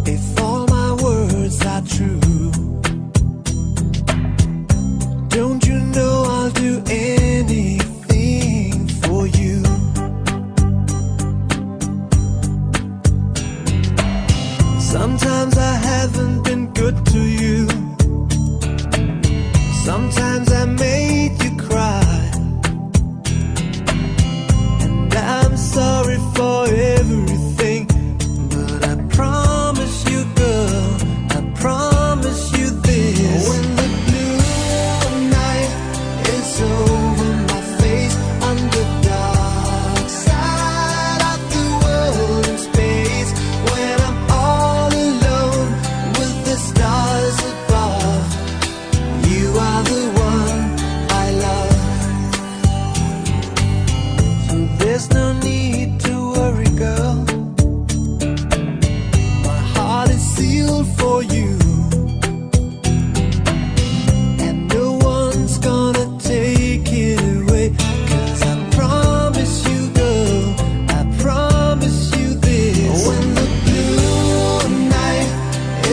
if all my words are true. Don't you know I'll do anything for you? Sometimes I haven't been good to you. Sometimes I made you cry. And I'm sorry for everything. But I promise you, girl, I promise you this. When the blue night is over my face, on the dark side of the world in space, when I'm all alone with the stars above, you are the one I love. So there's no need to worry, girl. My heart is sealed for you, and no one's gonna take it away. 'Cause I promise you, girl, I promise you this. When the blue night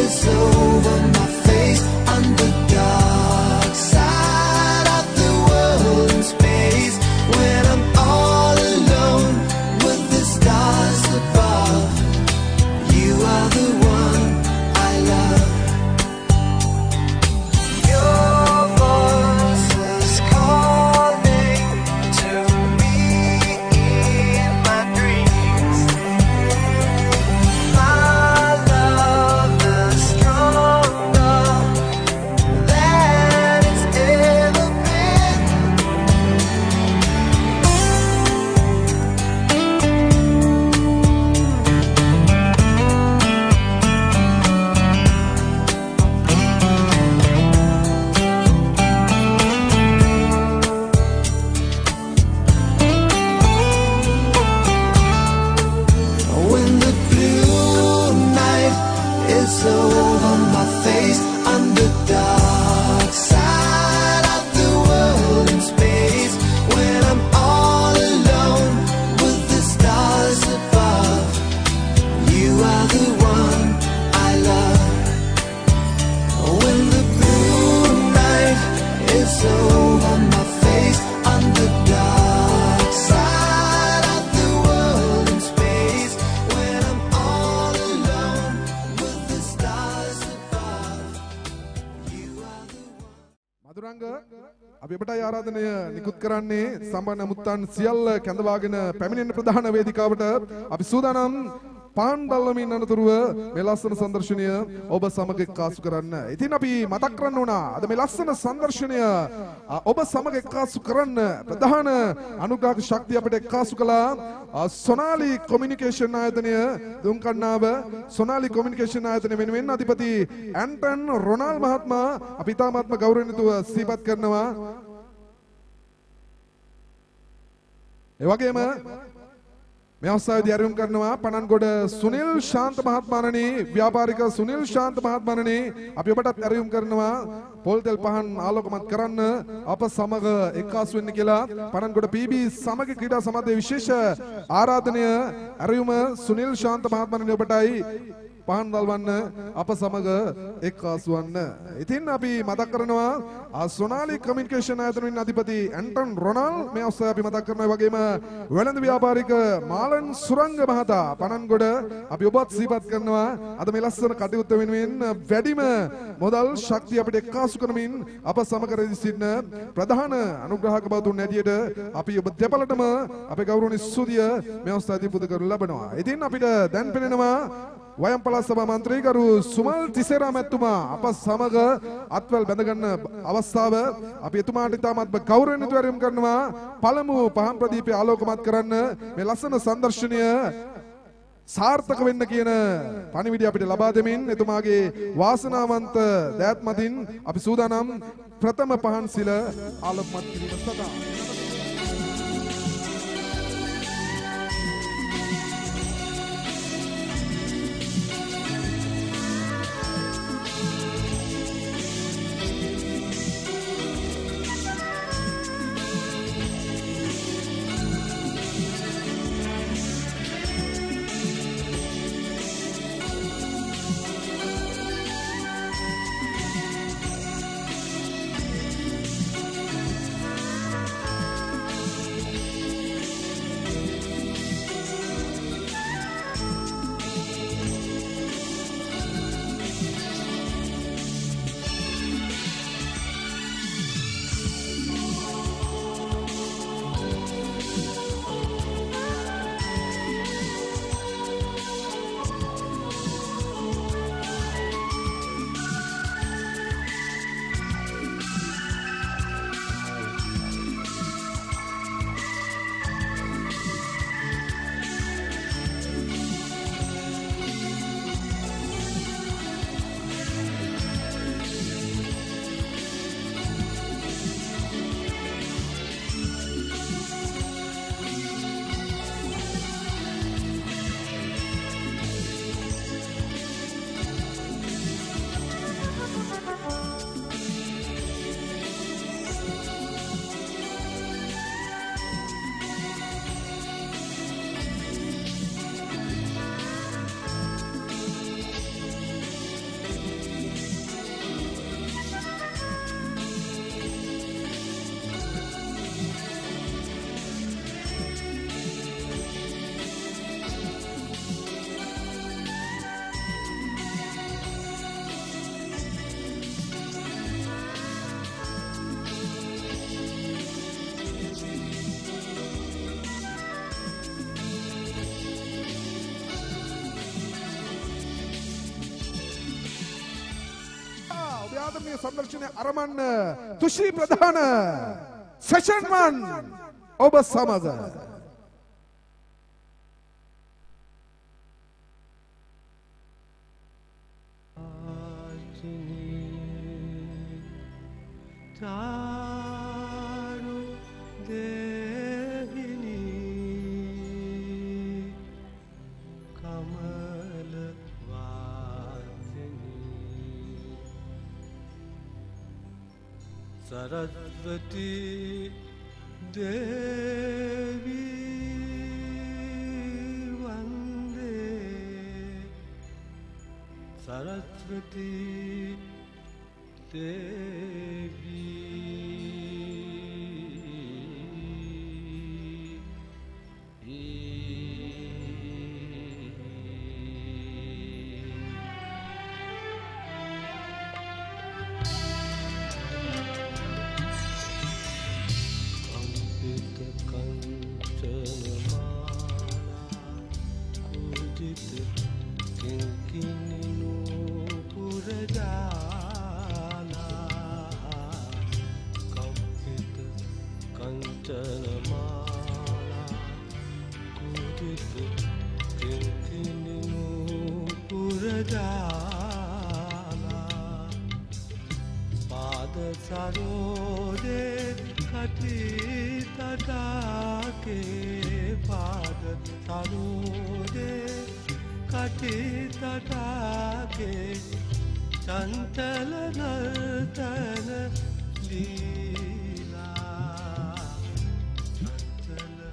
is over my face, on the dark side of the world in space, when I'm all alone with the stars above, you are the one I love. Your voice is calling to me in my dreams. My love is stronger than it's ever been. When the blue night is over my face, on the dark side of the world in space, when I'm all alone with the stars above, you are the one I love. When the blue night is over my face, on the dark side of the world in space, when I'm all alone with the stars above, you are the one. මధුරංග අපි ඔබට ආරාධනය නිකුත් කරන්නේ සම්බන්ධ මුත්තන් සියල්ල කැඳවාගෙන පැමිණෙන ප්‍රධාන වේදිකාවට අපි සූදානම් පාන් බල්ලමින් අනතුරුව මේ ලස්සන සංදර්ශනය ඔබ සමග එක්කාසු කරන්න. ඉතින් අපි මතක් කරන්න උනා අද මේ ලස්සන සංදර්ශනය ඔබ සමග එක්කාසු කරන්න ප්‍රධාන අනුග්‍රහක ශක්තිය අපිට එක්කාසු කළා සොනාලි කොමියුනිකේෂන් ආයතනය දුම්කන්නාව සොනාලි කොමියුනිකේෂන් ආයතනය වෙනුවෙන් අධිපති ඇන්ටන් රොනාල්ඩ් මහත්මයා අපි තාමත්ම ගෞරවණීයව සිහිපත් කරනවා. ඒ වගේම මේ අවස්ථාවේදී ආරම්භ කරනවා පණන්ගොඩ සුනිල් ශාන්ත මහත්මයාණනි ව්‍යාපාරික සුනිල් ශාන්ත මහත්මයාණනි අපි ඔබටත් ආරම්භ කරනවා පොල් තෙල් පහන් ආලෝකමත් කරන්න අප සමග එක්කාසු වෙන්න කියලා පණන්ගොඩ PB සමග ක්‍රීඩා සමාජයේ විශේෂ ආරාධනය ආරම්භ සුනිල් ශාන්ත මහත්මයාණනි ඔබටයි පහන් දල්වන්න අප සමග එක්කාසු වන්න. ඉතින් අපි මතක් කරනවා සොනාලි කොමියුනිකේෂන් ආයතනයේ අධිපති ඇන්ටන් රොනාල්ඩ් මේ අවස්ථාවේ අපි මතක් කරනවා. ඒ වගේම වෙළඳ ව්‍යාපාරික මාලන් සුරංග මහතා පණන්ගොඩ අපි ඔබත් සිහිපත් කරනවා. අද මේ ලස්සන කටයුත්ත වෙනුවෙන් වැඩිම මොදල් ශක්තිය අපිට එක්කාසු කරමින් අප සමග රැඳී සිටින ප්‍රධාන අනුග්‍රහක බවතුන් ඇටියට අපි ඔබ දෙපළටම අපේ ගෞරවනීය ස්තුතිය මේ අවස්ථාවේදී පුද කරනු ලබනවා. ඉතින් අපිට දැන් පෙනෙනවා වයම් පළාත් සභා මන්ත්‍රී ගරු සුමල් තිසේරා මැතිතුමා අප සමග අත්වැල් බැඳ ගන්න අවස්ථාව අපි එතුමාට ඉතාමත් ගෞරවණීයව ආරම්භ කරනවා. පළමු පහන් ප්‍රදීපය ආලෝකමත් කරන්න මේ ලස්සන සංදර්ශනය සාර්ථක වෙන්න කියන පණිවිඩය අපිට ලබා දෙමින් එතුමාගේ වාසනාවන්ත දෑත් මතින් අපි සූදානම් ප්‍රථම පහන් සිල ආලෝකමත් කිරීම සඳහා. ආදරණීය සංදර්ශනය අරමන්න තුෂී ප්‍රධාන සෙෂන් 1 ඔබ සමග Taru devini Kamala Vatini Saraswati Devi Vande Saraswati Devi Sarode kati tatake pad sarode kati tatake chantala nartana leela chantala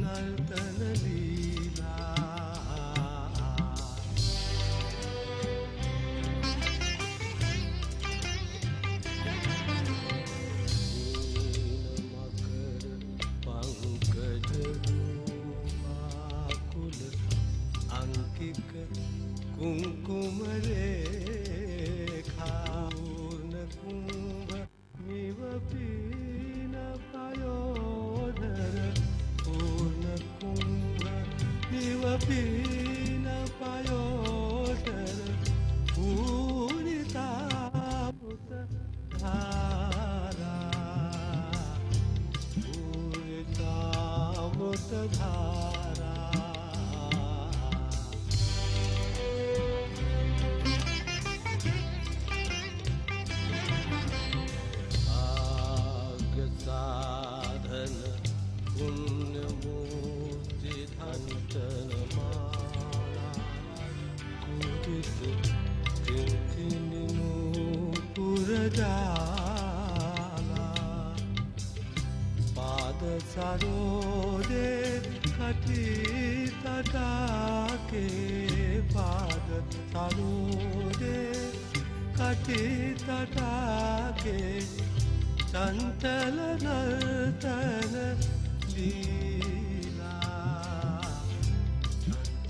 nartana leela Kumkumrekha Purna kumbha Nivapina payodhara Purna kumbha Nivapina payodhara Purita Putta dhara Purita Putta dhara Sarode kati tatake pad sarode kati tatake chantala nartana leela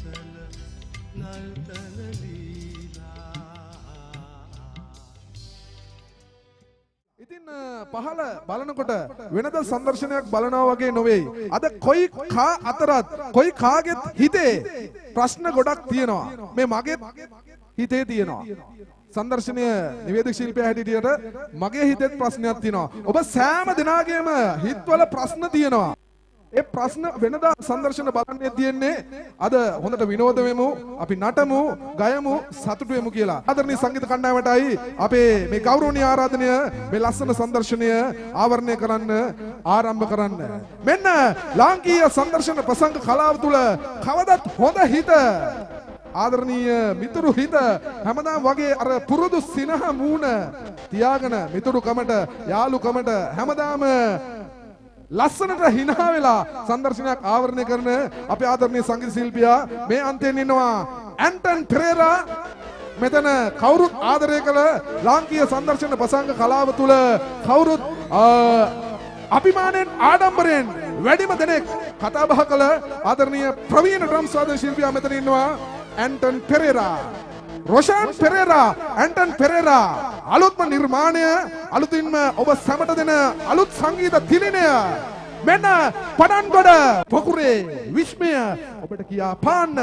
chantala nartana leela ඉතින් පහළ බලනකොට වෙනද සංදර්ශනයක් බලනවා වගේ නෙවෙයි. අද කොයි කා අතරත් කොයි කාගෙත් හිතේ ප්‍රශ්න ගොඩක් තියෙනවා. මේ මගේ හිතේ තියෙනවා. සංදර්ශනය නිවේදක ශිල්පියා හැටියට මගේ හිතෙත් ප්‍රශ්නයක් තියෙනවා. ඔබ සෑම දිනාගේම හිතවල ප්‍රශ්න තියෙනවා. ඒ ප්‍රශ්න වෙනදා සංදර්ශන බලන්නේ තියෙන්නේ අද හොඳට විනෝද වෙමු, අපි නටමු, ගයමු, සතුටු වෙමු කියලා. ආදරණීය සංගීත කණ්ඩායමටයි අපේ මේ ගෞරවනීය ආරාධනය මේ ලස්සන සංදර්ශනය ආවරණය කරන්න ආරම්භ කරන්න. මෙන්න ලාංකීය සංදර්ශන ප්‍රසංග කලාව තුළ කවදත් හොඳ හිත ආදරණීය මිතුරු හිත හැමදාම වගේ අර පුරුදු සිනහ මූණ තියාගෙන මිතුරුකමට යාළුකමට හැමදාම ලස්සනට හිනා වෙලා සංදර්ශනයක් ආවරණය කරන අපේ ආදරණීය සංගීත ශිල්පියා මේ අන්තයෙන් ඉන්නවා ඇන්ටන් පෙරේරා. මෙතන කවුරුත් ආදරය කළ ලාංකීය සංදර්ශන ප්‍රසංග කලාව තුළ කවුරුත් අභිමාණයෙන් ආඩම්බරයෙන් වැඩිම දෙනෙක් කතා බහ කළ ආදරණීය ප්‍රවීණ ඩ්‍රම්ස් වාදන ශිල්පියා මෙතන ඉන්නවා ඇන්ටන් පෙරේරා. රොෂාන් පෙරේරා, ඇන්ටන් පෙරේරා අලුත්ම නිර්මාණය අලුතින්ම ඔබ සැමට දෙන අලුත් සංගීත තිලිනය මෙන්න පඩන්ගොඩ පොකුරේ විශ්මය ඔබට කියා පාන්න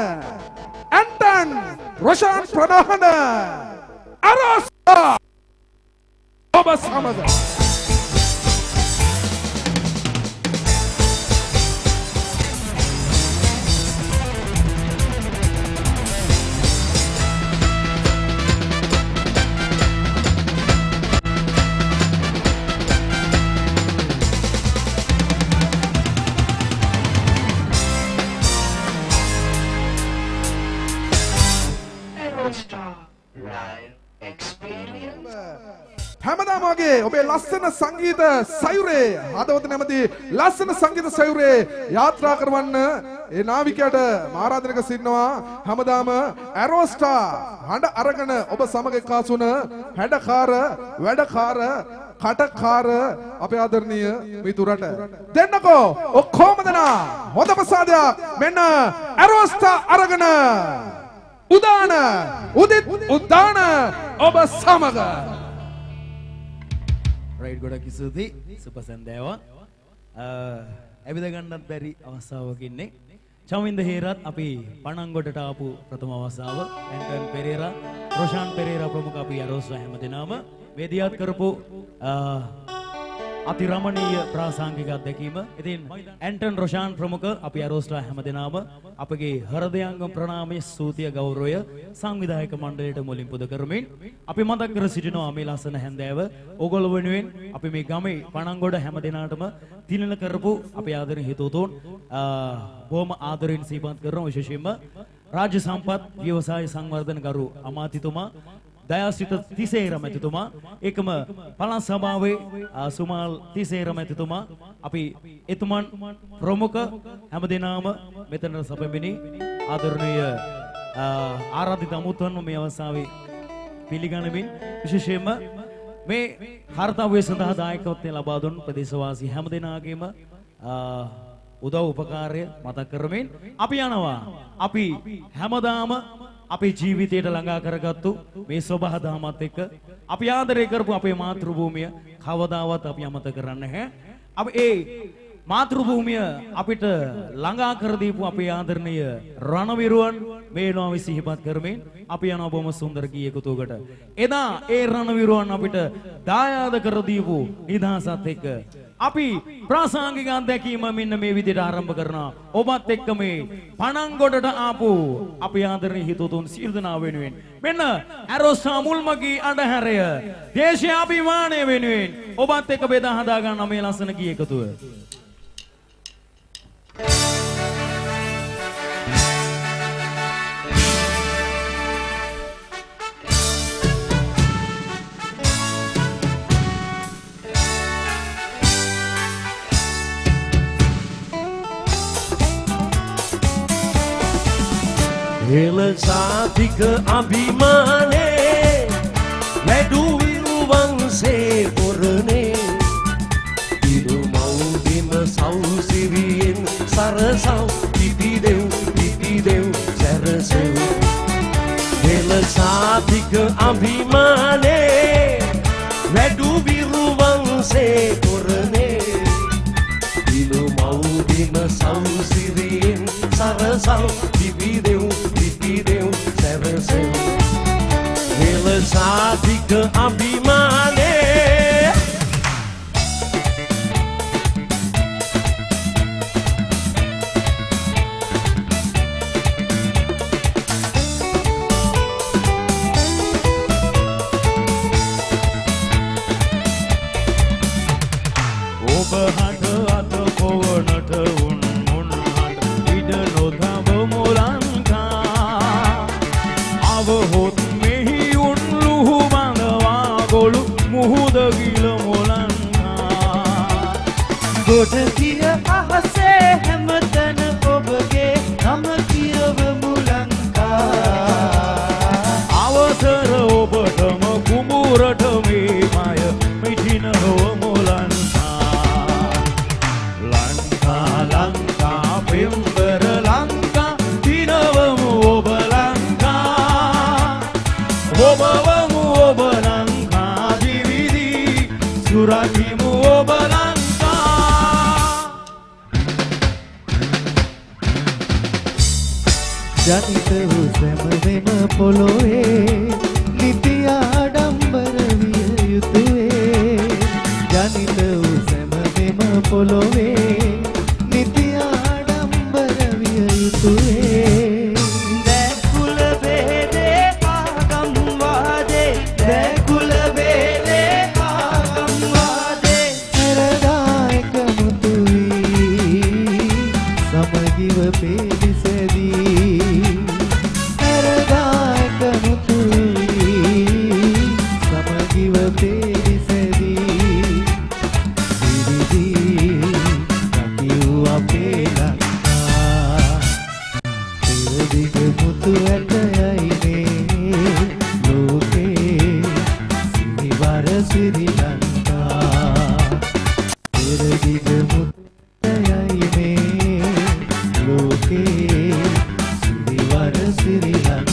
ඇන්ටන් රොෂාන් ප්‍රධාන අරස්සා ඔබ සමග හැමදාම වගේ ඔබේ ලස්සන සංගීත සයුරේ හදවත නැමැති ලස්සන සංගීත සයුරේ යාත්‍රා කරවන්න ඒ නාවිකයට ආරාධනක සිටිනවා හැමදාම ඇරෝස්ටා හඬ අරගෙන ඔබ සමග එක්කාසුන හැඩකාර වැඩකාර කටකාර අපේ ආදරණීය මිතුරට දෙන්නකෝ ඔක්කොම දෙනා හොඳ ප්‍රසාදයක් මෙන්න ඇරෝස්ටා අරගෙන උදාන උදිත් උදාන ඔබ සමග රයිඩ් ගොඩක් ස්තුතියි සුබ සන්ධ්‍යාවක් ඇවිද ගන්නත් බැරි අවස්ථාවක් ඉන්නේ චමින්ද හේරත් අපි පණංගොඩට ආපු ප්‍රථම අවස්ථාව ඇන්ටන් පෙරේරා රොෂාන් පෙරේරා ප්‍රමුඛ අපි අරෝස් හැමදෙනාම වේදිකාත් කරපු අති රමණීය ප්‍රාසංගික අත්දැකීම. ඉතින් ඇන්ටන් රොෂාන් ප්‍රමුඛ අපි අරෝස්ලා හැමදෙනාම අපගේ හෘදයාංගම ප්‍රණාමයේ ස්තුතිය ගෞරවය සංවිධායක මණ්ඩලයට මුලින් පුද කරමින් අපි මතක් කර සිටිනවා මේ ලස්සන හැන්දෑව ඕගොල්ලෝ වෙනුවෙන් අපි මේ ගමේ පණංගොඩ හැමදෙනාටම තිලන කරපු අපේ ආදරණීය හිතවතුන් බොහොම ආදරෙන් සිහිපත් කරන විශේෂයෙන්ම රාජ්‍ය සම්පත් ව්‍යවසාය සංවර්ධන ගරු අමාත්‍යතුමා දයාසිත තිසේර මැතිතුමා ඒකම පළාත් සභාවේ සුමාල් තිසේර මැතිතුමා අපි එතුමන් ප්‍රමුඛ හැමදෙනාම මෙතන සැපෙමිනි ආදරණීය ආරාධිත අමුතුන්ව මේ අවස්ථාවේ පිළිගනිමින් විශේෂයෙන්ම මේ කාර්යය සඳහා දායකත්වය ලබා දුන් ප්‍රදේශවාසී හැමදෙනාගේම උදව් උපකාරය මතක් කරමින් අපි යනවා අපි හැමදාම අපේ ජීවිතයට ළඟා කරගත්තු මේ සබහ දහමත් එක්ක අපි ආදරය කරපු අපේ මාතෘභූමිය කවදාවත් අපි අමතක කරන්නේ නැහැ. අපි ඒ මාතෘභූමිය අපිට ළඟා කර දීපු අපේ ආදරණීය රණවිරුවන් මේනවා විසිහිපත් කරමින් අපි යන බොහොම සුන්දර ගීයකුතුකට. එදා ඒ රණවිරුවන් අපිට දායාද කර දීපු නිදහසත් එක්ක අපි ප්‍රාසංගික අත්දැකීම මෙන්න මේ විදිහට ආරම්භ කරනවා. ඔබත් එක්ක මේ පණංගොඩට ආපු අපි ආදරණීය හිතවතුන් සියලු දෙනා වෙනුවෙන් මෙන්න ඇරෝස්ටා මුල්මගී අඳුරය දේශීය අභිමානය වෙනුවෙන් ඔබත් එක්ක බෙදා හදා ගන්න මේ ලස්සන ගීයකුතුව. හෙළ සාතික අභිමානේ වැඩු විරුවන්සේ පොරනේ ඉදු මව්බිම සෞසිරියෙන් සරසව් පිපිදෙව් සැරසෙව් හෙළ සාතික අභිමානේ වැඩු විරුවන්සේ පොරනේ ඉදු මව්බිම සෞසිරියෙන් සරසව් පිපිදෙව් සැරසෙව් හෙළ සාතික අභිමානේ ඔබ හඬ අත පොවනට උන් මුන් හඬ ඉඩ නොදව මුලංකා අවහොත් මෙහි උන් ලුහු බඳවා ගොළු මුහුද ගිල මුලංකා ගොඩ තිර අහසේ හැමතැන ඔබගේ නම කියවමු ලංකා අවසර ඔබටම කුඹුරට මේ මය මිටිනවමු ලංකා පෙම්බර ලංකා දිනවමු ඔබ ලංකා ඔබවමු ඔබ ලංකා දිවිදී සුරකිමු ඔබ ලංකා ජනිත වූ සැමදෙම පොළොවේ නිති ආඩම්බර විය යුතුවේ පොළොවේ නිති ආඩම්බර විය යුතුවේ දැකුල වේදේ ආගම් වාදේ දැකුල වේදේ ආගම් වාදේ පෙරදායක මුතුවී සමගිව පිළිසෙදී පෙරදායක මුතුවී සමගිව පිළිසෙදී මුතු ඇටයයිනේ ලෝකේ සිරිවර ශ්‍රී ලංකා පෙරදිග මුතු ඇටයයිනේ ලෝකේ සිරිවර ශ්‍රී ලංකා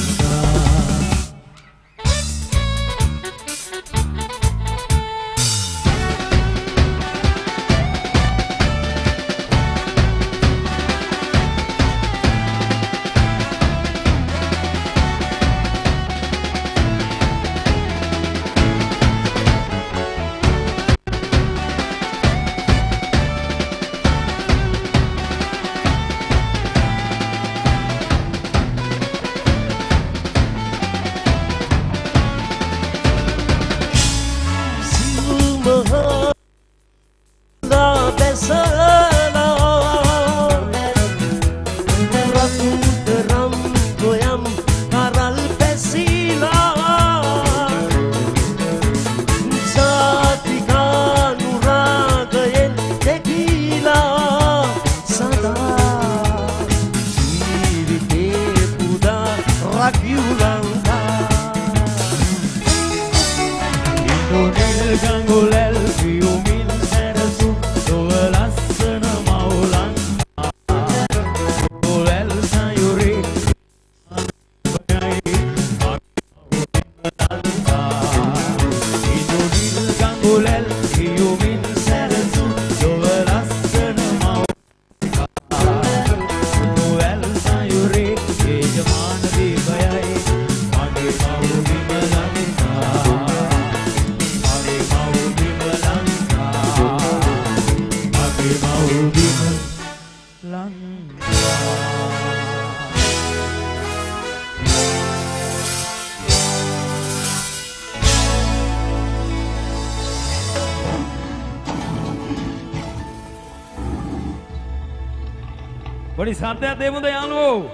පොඩි සද්දයක් දෙමුද යාළුවෝ?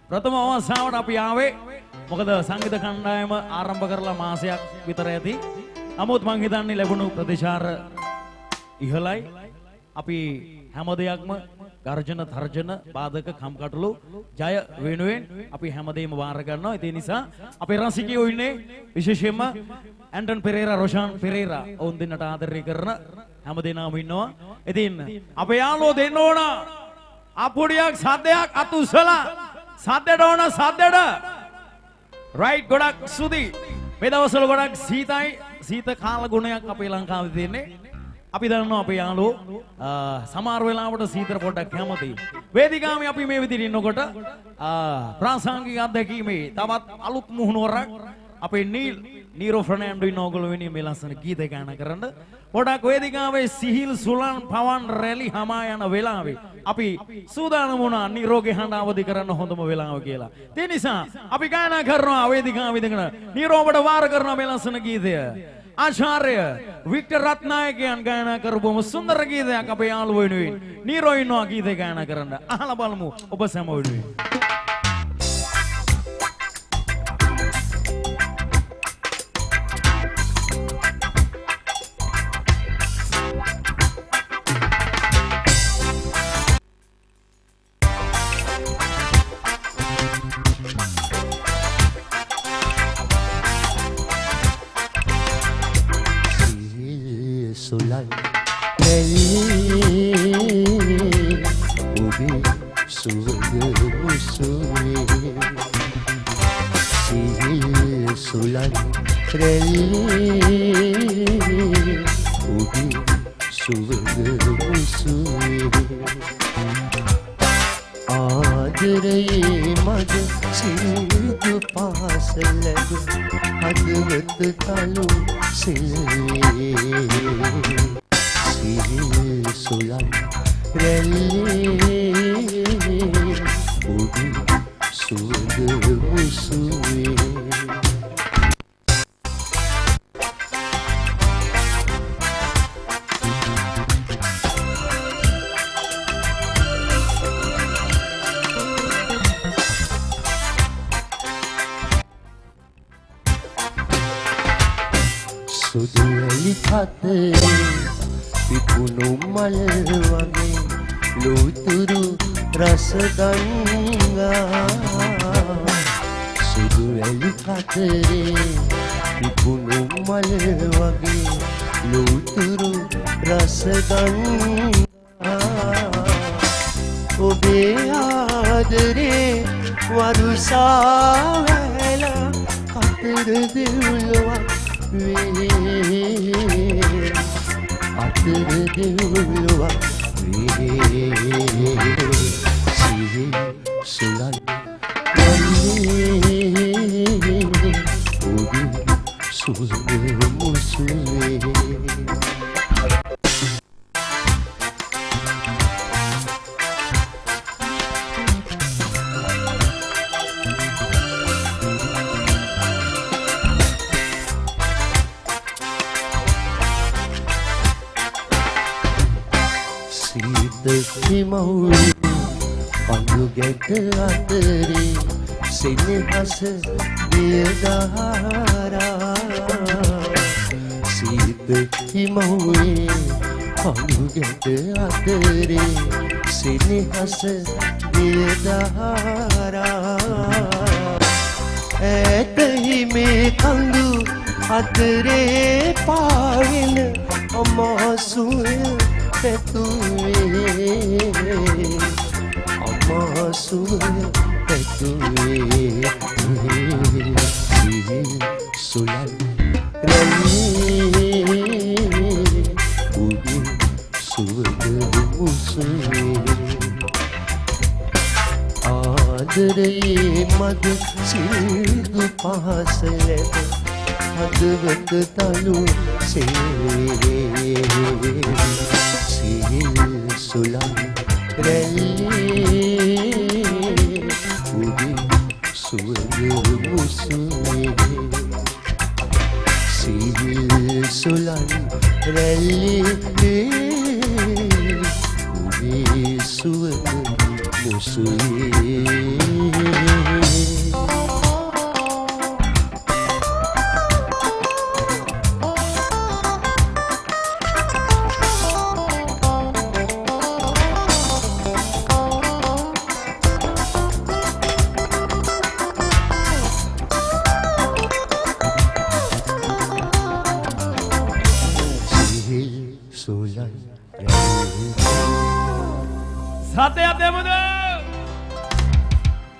ප්‍රථම අවස්ථාවට අපි ආවේ මොකද සංගීත කණ්ඩායම ආරම්භ කරලා මාසයක් විතර ඇති. නමුත් මං හිතන්නේ ලැබුණු ප්‍රතිචාර ඉහළයි. අපි හැම දෙයක්ම ගර්ජන තර්ජන බාධක කම්කටොළු ජය වෙනුවෙන් අපි හැමදේම වාර ගන්නවා. ඒ නිසා අපේ රසිකයෝ ඉන්නේ විශේෂයෙන්ම ඇන්ටන් පෙරේරා රොෂාන් පෙරේරා ඔවුන් දෙන්නට ආදරය කරන හැමදේනම ඉන්නවා. ඉතින් අපේ යාළුවෝ දෙන්න ඕන අපුඩියක් සද්දයක් අත උසලා සද්දට ඕන සද්දට රයිට් ගොඩක් සුදි මේ දවස්වල ගොඩක් සීතයි සීත කාල ගුණයක් අපේ ලංකාවේ තියෙන්නේ. අපි දන්නවා අපේ යාළුවෝ සමහර වෙලාවට සීතල පොඩ්ඩක් කැමති. වේදිකාවේ අපි මේ විදිහට ඉන්නකොට ප්‍රාසංගික අත්දැකීමේ තවත් අලුත් මුහුණුවරක් අපේ නීරෝ ෆර්නෑන්ඩෝ ඉන්න ඕගොල්ලෝ වෙනුවෙන් මේ ලස්සන ගීත ගායනා කරන්න. පොඩක් වේදිකාවේ සිහිල් සුලන් පවන් රැලි හමා යන වෙලාවේ අපි සූදානම් වුණා නීරෝගේ හඬ අවදි කරන්න හොඳම වෙලාව කියලා. ඒ නිසා අපි ගායනා කරනවා වේදිකාවේ ඉඳගෙන නීරෝවට වාර කරනවා මේ ලස්සන ගීතය. ආචාර්ය වික්ටර් රත්නායකයන් ගායනා කරපුවම සුන්දර ගීතයක් අපේ යාළුවෝ වෙනුවෙන් නීරෝ ඉන්නවා ගීතය ගායනා කරන්න. අහලා බලමු ඔබ සැම වෙනුවෙන්. සිහිල් සුලන් රැල්ලේ ඔබේ සුවඳ මුසුවේ සුදු ඇලි පතරේ පිපුණු මල් වගේ ලෝතුරු රස ගංගා සුදු ඇලි පතරේ පිපුණු මල් වගේ ලෝතුරු රස ගංගා ඔබේ ආදරේ වරුසා වැලා අතර දෙව්ලොවක් අතර දෙව්ලොවක් සිහිල් සුලන් රැල්ලේ ඔබේ සුවඳ මුසුවේ හිමවුලේ පඳු ගැට අතරේ සෙනෙහස දියදහරා සීත හිමවුලේ පඳු ගැට අතරේ සෙනෙහස දියදහරා ඈත හිමේ කඳු අතරේ පාවෙන අමාසුය පැතුවේ අමාසුය පැතුවේ සිහිල් සුලන් රැල්ලේ ඔබේ සුවඳ මුසුවේ ආදරේ මද සිල්දු පහස ලැබ හදවත තලු සේවේ සිහිල් සුලන් රැල්ලේ ඔබේ සුවඳ මුසුවේ සිහිල් සුලන් රැල්ලේ ඔබේ සුවඳ මුසුවේ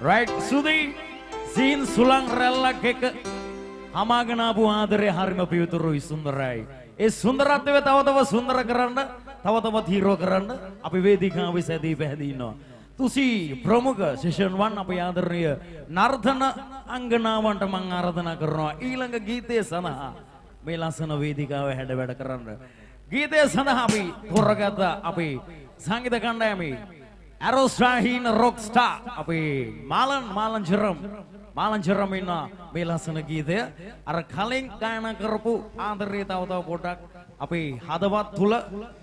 right සුදී සීන් සුලං රැල්ලක් එක හමාගෙන ආපු ආදරේ හරිම පිවිතුරුයි සුන්දරයි. ඒ සුන්දරත්වය තව තව සුන්දර කරන්න තව තවත් හීරෝ කරන්න අපි වේදිකාවේ සැදී පැහැදී ඉන්නවා. තුසි ප්‍රමුඛ සෙෂන් 1 අපේ ආදරණීය නර්තන අංගනාවන්ට මම ආරාධනා කරනවා ඊළඟ ගීතය සඳහා මේ ලස්සන වේදිකාවේ හැඩ වැඩ කරන්න. ගීතය සඳහා අපි තෝරගත්ත අපේ සංගීත කණ්ඩායමේ Aerostar Rockstar අපේ මාලන් ජරම් ඉන්න මේ ලස්සන ගීතය අර කලින් ගායනා කරපු ආදරේ තව පොඩක් අපේ හදවත් තුල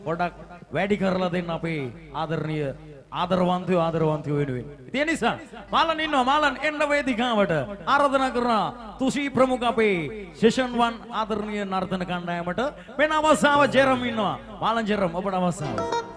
පොඩක් වැඩි කරලා දෙන්න අපේ ආදරණීය ආදරවන්තයෝ වෙනුවෙන්. ඒ නිසා මාලන් ඉන්නවා මාලන් එන්න වේදිකාවට ආරාධනා කරනවා තුෂි ප්‍රමුඛ අපේ සෙෂන් 1 ආදරණීය නර්තන කණ්ඩායමට වෙන අවස්ථාව ජෙරම් ඉන්නවා. මාලන් ජෙරම් ඔබට අවස්ථාව.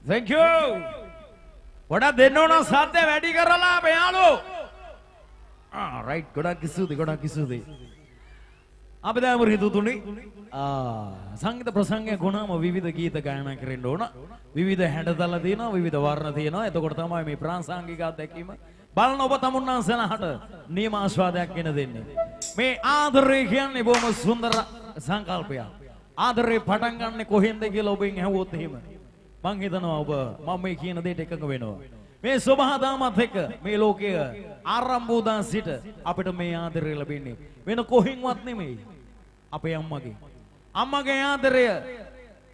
Thank you. What දෙන්න ඕන සද්ද වැඩි කරලා මෙයාලෝ. Right. ගොඩක් කිසුදේ. අපි දැන් මුරිදු තුනේ සංගීත ප්‍රසංගය ගුණම විවිධ ගීත ගායනා කරන්න ඕන. විවිධ හැඩතල තියෙනවා, විවිධ වර්ණ තියෙනවා. එතකොට තමයි මේ ප්‍රාසංගික අත්දැකීම බලන ඔබ තමුන්නාන්සලාට නියම ආස්වාදයක් ගෙන දෙන්නේ. මේ ආදරය කියන්නේ බොහොම සුන්දර සංකල්පයක්. ආදරේ පටන් ගන්න කොහෙන්ද කියලා ඔබෙන් අහුවොත් එහෙම මං හිතනවා ඔබ මම මේ කියන දෙයට එකඟ වෙනවා. මේ සබහාදාමත් එක්ක මේ ලෝකයේ ආරම්භ වූ සිට අපිට මේ ආදරය ලැබෙන්නේ වෙන කොහෙන්වත් නෙමෙයි. අපේ අම්මගේ ආදරය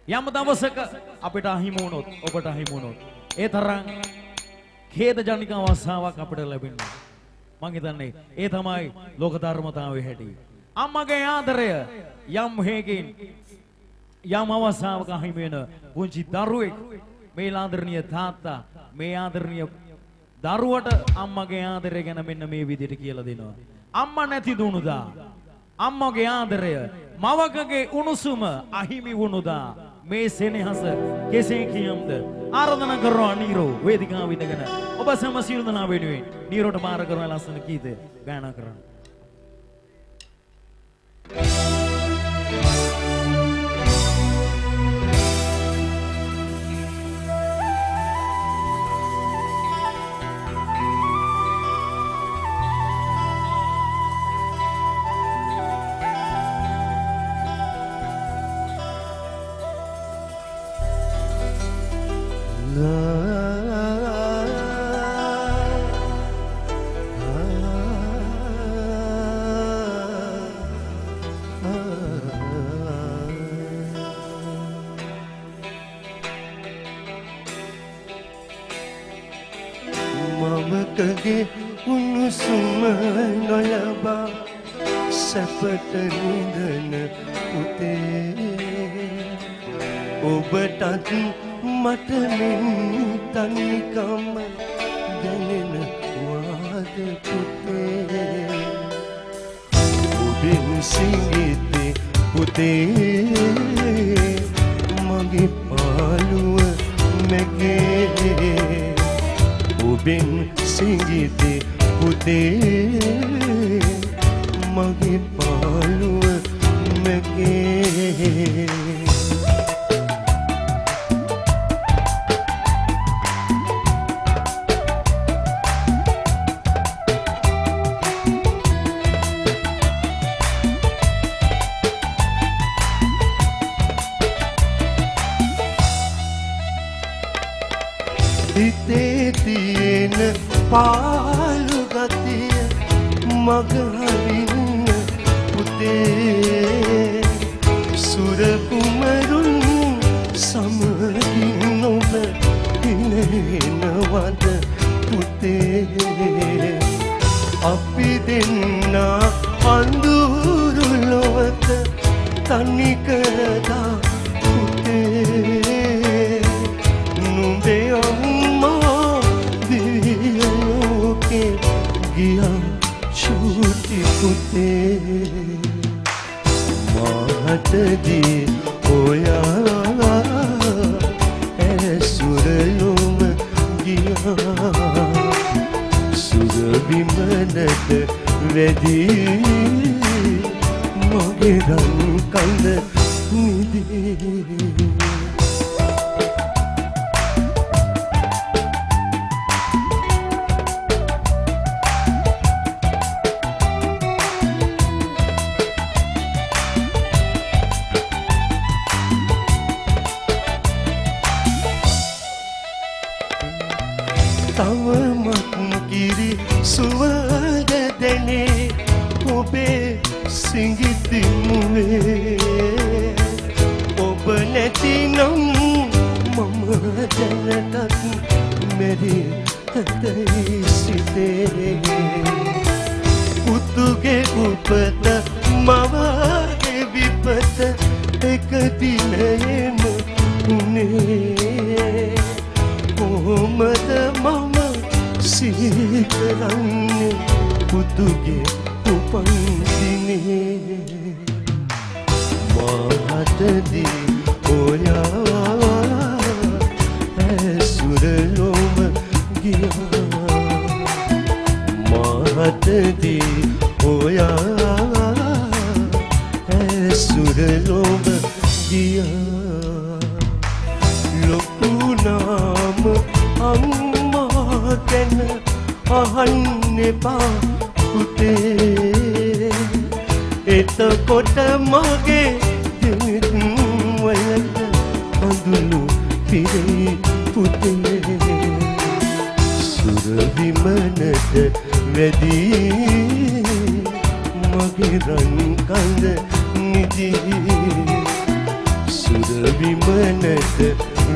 යම් දවසක අපිට අහිමි වුණොත් ඔබට අහිමි වුණොත් ඒ තරම් ඛේදජනක අවස්ථාවක් අපිට ලැබෙනවා. මං හිතන්නේ ඒ තමයි ලෝක ධර්මතාවයේ හැටි. අම්මගේ ආදරය යම් හේකින් යම් අවස්ථාවක අහිමි වෙන පුංචි දරුවෙක් මේ ආදරණීය තාත්තා මේ ආදරණීය දරුවට අම්මගේ ආදරය ගැන මෙන්න මේ විදිහට කියලා දෙනවා. අම්මා නැති දුණුදා අම්මගේ ආදරය මවකගේ උණුසුම අහිමි වුණුදා මේ සෙනෙහස කෙසේ කියම්ද ආරාධනා කරනවා නීරෝ වේදිකාව ඉදගෙන ඔබ සම සියලු දෙනා වෙනුවෙන් නීරෝට මාර කරන ලස්සන ගීතය ගායනා කරන්න. මමකගේ උණුසුම නොලබා සැපට නිදන පුතේ ඔබටත් මට මෙන් තනිකම දැනෙනවාද පුතේ ඔබෙන් සිංගිතේ පුතේ මගේ පාළුව නැගේ ඔබෙන් සිංගිතේ පුතේ මගේ පාළුව නැගේ හිතේ තියෙන පාළු ගතිය මග හරින්න පුතේ සුර කුමරුන් සමගින් ඔබ ඉනවද පුතේ අපි දෙන්නා අඳුරු ලොවක තනි කරදා පුතේ නුඹේ ගියා චූටි පුතේ මාතදී ඔයා ඇසුරලුම ගියා සුරබිමනට වැඩි මගේ රන් කඳ නිදී තවමත් කිරි සුවඳ දැනේ ඔබේ සිඟිති මුවේ ඔබ නැතිනම් මම දැනටත් මෙරි ඇතයි සිතේ පුතුගේ උපත මවගේ විපත එක දිනයේම උනේ කොහොමද මම සිහි කරන්නේ පුතුගේ උපන් දිනේ මාතදී ඔයා ගැන අහන්න එපා පුතේ එතකොට මගේ දින වලට අඳුණු පිරේ පුතේ සුරබිමනට වැඩි මගේ රන් කඳ නිදි සුරබිමනට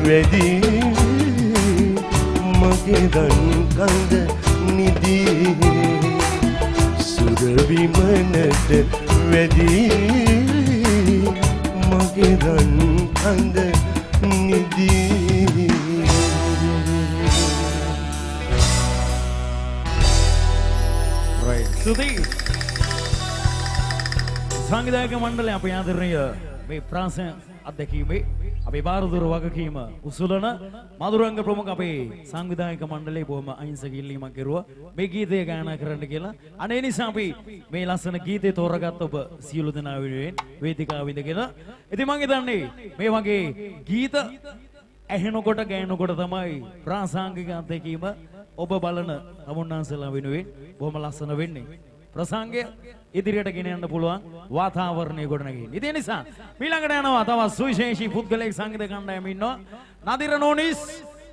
වැඩි මගේ රන් කඳ නිදි සුරබිමනට වැඩි මගේ රන් කඳ නිදි සුදී සංගීතක මණ්ඩලය අපේ ආදරණීය මේ ප්‍රාසන අධ්‍යක්ෂකීමේ අපේ බාරදුර වගකීම උසුලන මధుරංග ප්‍රමුඛ අපේ සංවිධායක මණ්ඩලයේ බොහොම අහිංසක ඉල්ලීමක් කෙරුවා මේ ගීතය ගායනා කරන්න කියලා. අනේ නිසා අපි මේ ලස්සන ගීතය තෝරගත්ත ඔබ සියලු දෙනා වෙනුවෙන් වේදිකාව විඳගෙන ඉතින් මම හිතන්නේ මේ වගේ ගීත ඇහෙනකොට ගෑනකොට තමයි ප්‍රාසංගික අධ්‍යක්ෂකීම ඔබ බලන තමුන්නාන්සලා වෙනුවෙන් බොහොම ලස්සන වෙන්නේ. ප්‍රසංගය ඉදිරියට ගෙන යන්න පුළුවන් වාතාවරණය ගොඩනගින්න. ඒ නිසා ඊළඟට යනවා තවත් සුවිශේෂී පුද්ගලයෙක් සංගීත කණ්ඩායම ඉන්නවා. නදීර නෝනිස්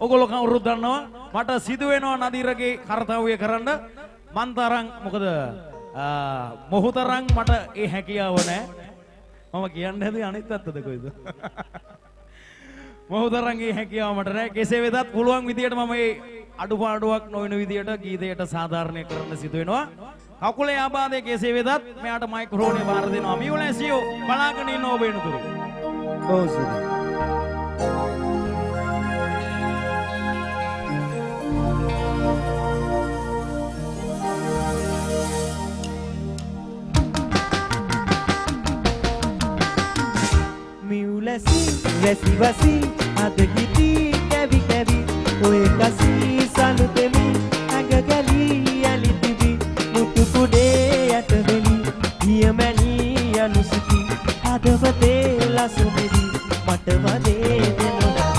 ඔයගොල්ලෝ කවුරුත් දන්නවා. මට සිදු වෙනවා නදීරගේ කාර්යය කරන්න. මන් තරම් මොකද මොහුතරම් මට ඒ හැකියාව නැහැ. මම කියන්න හැදුවේ අනිත් පැත්තද කොයිද? මොහුතරන්ගේ හැකියාව මට නැහැ. කෙසේ වෙතත් පුළුවන් විදියට මම මේ අඩුපාඩුවක් නොවන විදියට ගීතයට සාධාරණය කරන්න සිදු වෙනවා. කකුලේ ආබාධයේ කෙසේ වෙතත් මෙයාට මයික්‍රෝෆෝනේ බාර දෙනවා. මියුලැසියෝ බලාගෙන ඉන්න ඔබ වෙනතුරු. ඔව් සුදී. මියුලැසි වැසි වසි අද ගිති කැවි කැවි ඔය කසි සලුතෙමි ඇඟ ගැලී ඇලි තිබි මුතු කුඩේ යට වෙලි පියමැණි අනුසිති හදවතේ ලසුමිදි මට වදේ දෙනවා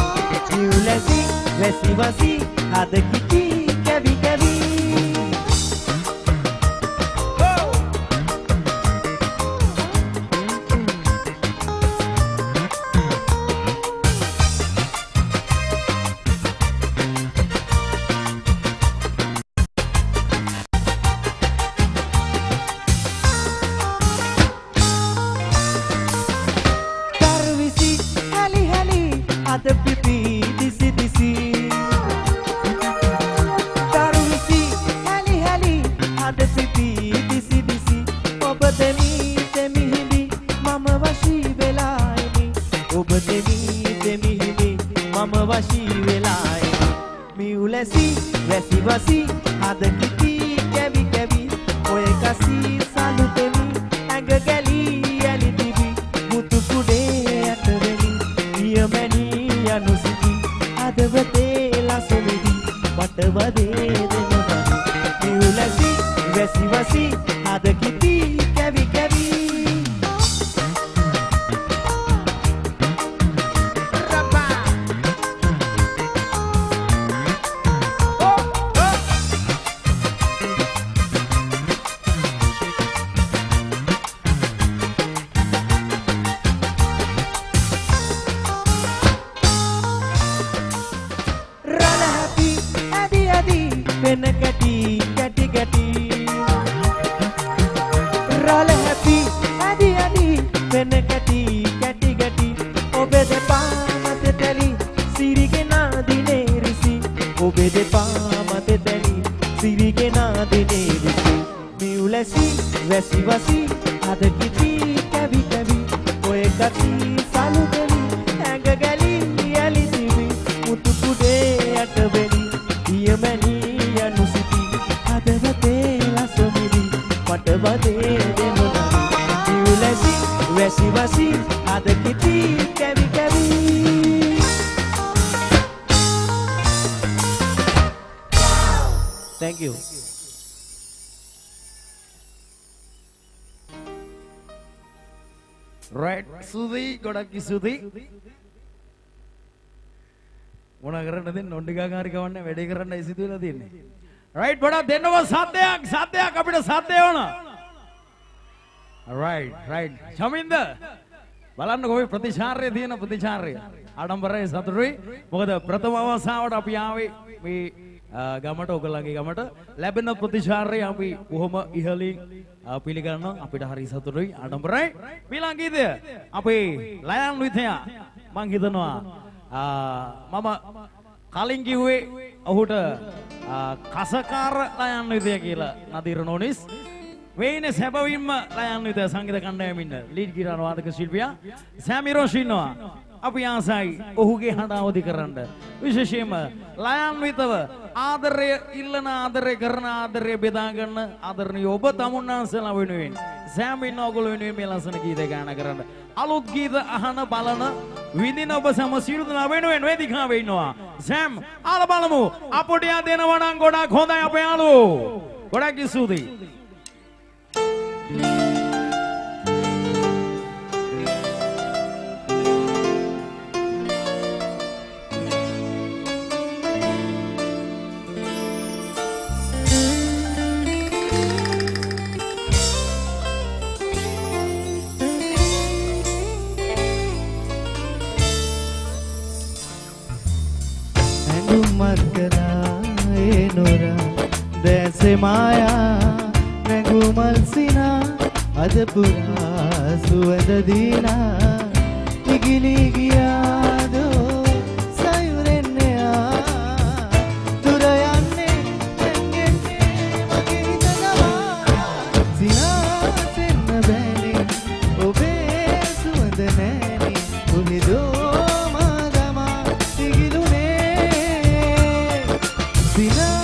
මියුලැසි වැසි වසි අද ගිති කැවි කැවි Thank you. Right, Sudhi, ගොඩක් ස්තුතියි. මොන කරන්නද නොන්ඩිකාකාරී කවන්නේ වැඩේ කරන්නයි සිදු වෙලා තියෙන්නේ. right බඩ දෙන්නව සද්දයක් අපිට සද්දය වුණ. right චමින්ද බලන්න කොයි ප්‍රතිචාරය තියෙන ප්‍රතිචාරය ආඩම්බරයි සතුටුයි. මොකද ප්‍රථම අවස්ථාවට අපි ආවේ මේ ගමට ඔයගලගේ ගමට ලැබෙන ප්‍රතිචාරය අපි කොහොම ඉහළින් පිළිගන්නවා. අපිට හරි සතුටුයි ආඩම්බරයි. ඊළඟ ගීතය අපේ ලයන් විතයා මං හිතනවා මම කලින් කිව්වේ ඔහුට කසකාර ලයන් විතය කියලා නදීර නෝනිස් වෙයිනේ සැබවින්ම ලයන් විතය සංගීත කණ්ඩායමින් ලීඩ් ගිටාර වාදක ශිල්පියා සෑමි රෝෂි ඉන්නවා. අපි ආසයි ඔහුගේ හඬ අවදි කරන්න. විශේෂයෙන්ම ලයන් විතව ආදරය ඉල්ලන ආදරය කරන ආදරය බෙදා ගන්න ආදරණීය ඔබ තමුන්නාන්සලා වෙනුවෙන් සෑමින් ඔයගොල්ලෝ වෙනුවෙන් මේ ලස්සන ගීත ගායනා කරන්න. අලුත් ගීත අහන බලන විඳින ඔබ සම සියලු දෙනා වෙනුවෙන් වේදිකාවේ ඉන්නවා. සෑම් ආල බලමු. අපොට දෙනවා නම් ගොඩක් හොඳයි අපේ යාළුවෝ. ගොඩක් ස්තුතියි. මායා නැගුමල් සිනා අද පුරා සුවඳ දිනා ඉගිලි ගියාදෝ සයුරෙන් යා දුර යන්නේ නැගෙන්නේ මගේ හිතනවා සිනාසෙන්න බැරි ඔබේ සුවඳ නැනි උනිදෝ මාදමා ඉගිලුනේ සිනා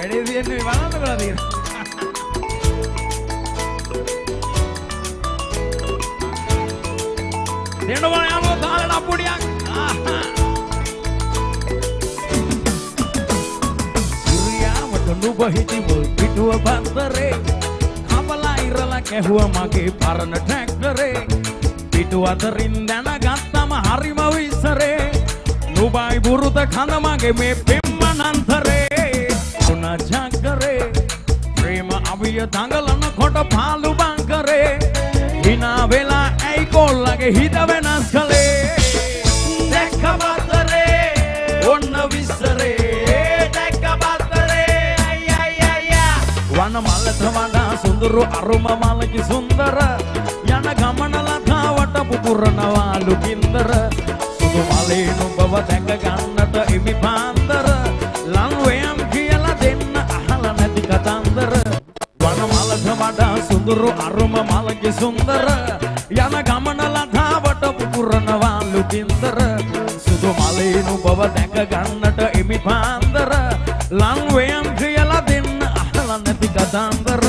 වැඩේ තියෙන්නේ බලන්න කරලා තියෙන. දෙන්න බල යනවා තාලට අප්පුඩියක්. සිරියාවට නුඹ හිටිවල් පිටුව බන්දරේ. කපලා ඉරලා කැහුවා මගේ පරණ ට්‍රැක්ටරේ. පිටුව අතරින් දැනගත්තම හරිම විසරේ. නුඹයි බුරුත කඳ මගේ මේ පෙම්මනන්තරේ. උනා ජග්ගරේ ප්‍රේම අවිය දඟලන කොට පාලු බංකරේ. හිනා වෙලා ඇයි කොල්ලගේ හිත වෙනස් කළේ. දැක්ක බතරේ ඔන්න විසරේ. දැක්ක බතරේ වන මලට වඩා සුඳුරු අරුම මලකි සුන්දර. යන ගමන ලතාවට පුපුරනවාලු කින්දර. සුදු මලේ නුඹව දැක ගන්නට ඉමි පාන්දර. ලන්වයම් කියලා දෙන්න අහලා නැති කතන්දර. වන මලට වඩා සුඳුරු අරුම මලකි සුන්දර. යන ගමන ලතාවට පුපුරනවාලු කින්දර. සුදු මලේ නුඹව දැක ගන්නට ඉමි පාන්දර. ලන්වයම් කියලා දෙන්න අහලා නැති කතන්දර.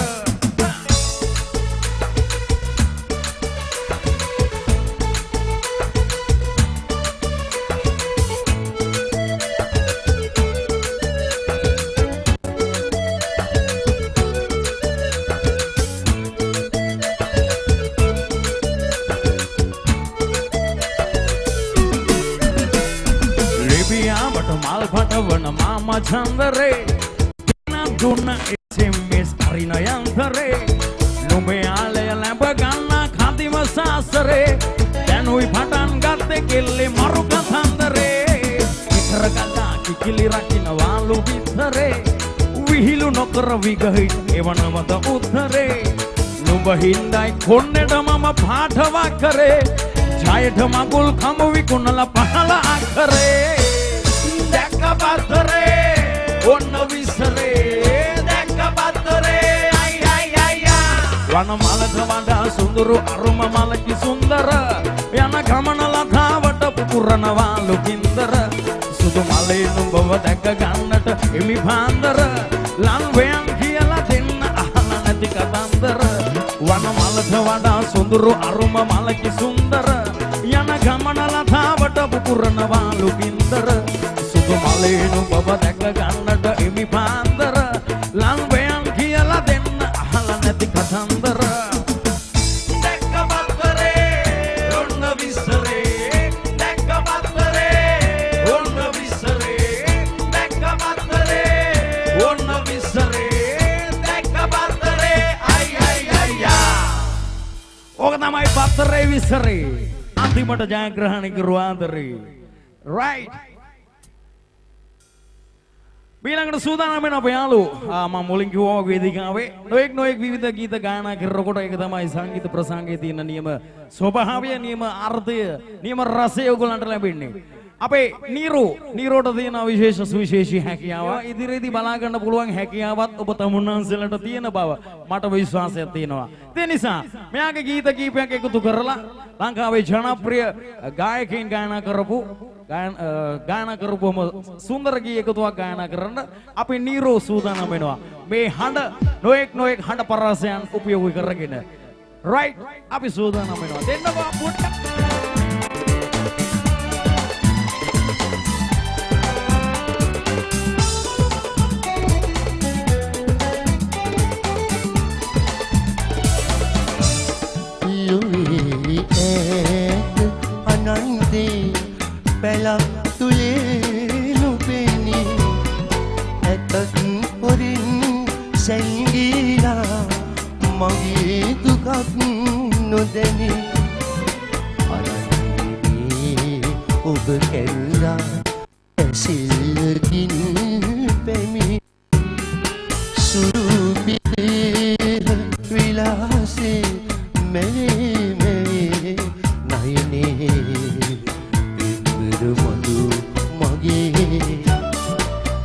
මල් පටවන මාමා චන්දරේ. දුන්න SMS හරින යන්තරේ. නුඹේ ආලය ලැබ ගන්න කදිම සාසරේ. දැනුයි පටන් ගත්තේ කෙල්ලේ මරු කතන්දරේ. ඉතර ගලා කිකිලි රකින්න වාලු විතරේ. විහිළු නොකර විගහි එවනවද උත්තරේ. නුඹ හින්දයි කොන්නේට මම පාඨවක් කරේ. ජයට මගුල් කම විකුණලා පහල අක්කරේ. දැක්ක බතරේ ඔන්න විසරේ. දැක්ක බතරේ වන මලට වඩා සුඳුරු අරුම මලකි සුන්දර. යන ගමන ලතාවට පුපුරනවාලු කින්දර. සුදු මලේ නුඹව දැක ගන්නට එමි පාන්දර. ලන්වයන් කියලා දෙන්න අහලා නැති කතන්දර. වන මලට වඩා සුඳුරු අරුම මලකි සුන්දර. යන ගමන ලතාවට පුපුරනවාලු කින්දර. සුදු මලේ නුඹව දැක ගන්නට එමි පාන්දර. ලන්වයන් කියලා දෙන්න අහලා නැති කතන්දර. දැක්ක බතරේ ඔන්න විසරේ. දැක්ක බතරේ ඔන්න විසරේ. දැක්ක බතරේ ඔන්න විසරේ. දැක්ක බතරේ ඕක තමයි බතරේ විසරේ. අන්තිමට ජයග්‍රහණය කරුවා ආදරේ. right. ඊළඟට සූදානම් වෙන අපේ යාළුවෝ මම මුලින් කිව්වා වේදිකාවේ නොඑක් විවිධ ගීත ගායනා කරනකොට ඒක තමයි සංගීත ප්‍රසංගයේ තියෙන නියම ස්වභාවය, නියම අර්ථය, නියම රසය ඔයගොල්ලන්ට ලැබෙන්නේ. අපේ නීරෝට තියෙන විශේෂ සුවිශේෂී හැකියාව ඉදිරියේදී බලා ගන්න පුළුවන් හැකියාවත් ඔබ තමුන්වන්සලට තියෙන බව මට විශ්වාසයක් තියෙනවා. ඒ නිසා මෙයාගේ ගීත කීපයක් එකතු කරලා ලංකාවේ ජනප්‍රිය ගායකයින් ගායනා කරපුවම සුන්දර ගී එකතුවක් ගායනා කරන්න අපි නීරෝ සූදානම් වෙනවා. මේ හඬ නොඑක් හඬ පරාසයන් උපයෝගී කරගෙන. right අපි සූදානම් වෙනවා. දෙන්නකෝ පුට්ට. පැලක් තුලේ නුපෙනී ඇතත් පොරින් සැංගීලා මගේ දුකක් නොදැනී අරන්නේ ඔබ කැල්ලා ඇසිල්කින් පැමි සුරු පිටේ විලාසේ මේ නයනේ මధు මගේ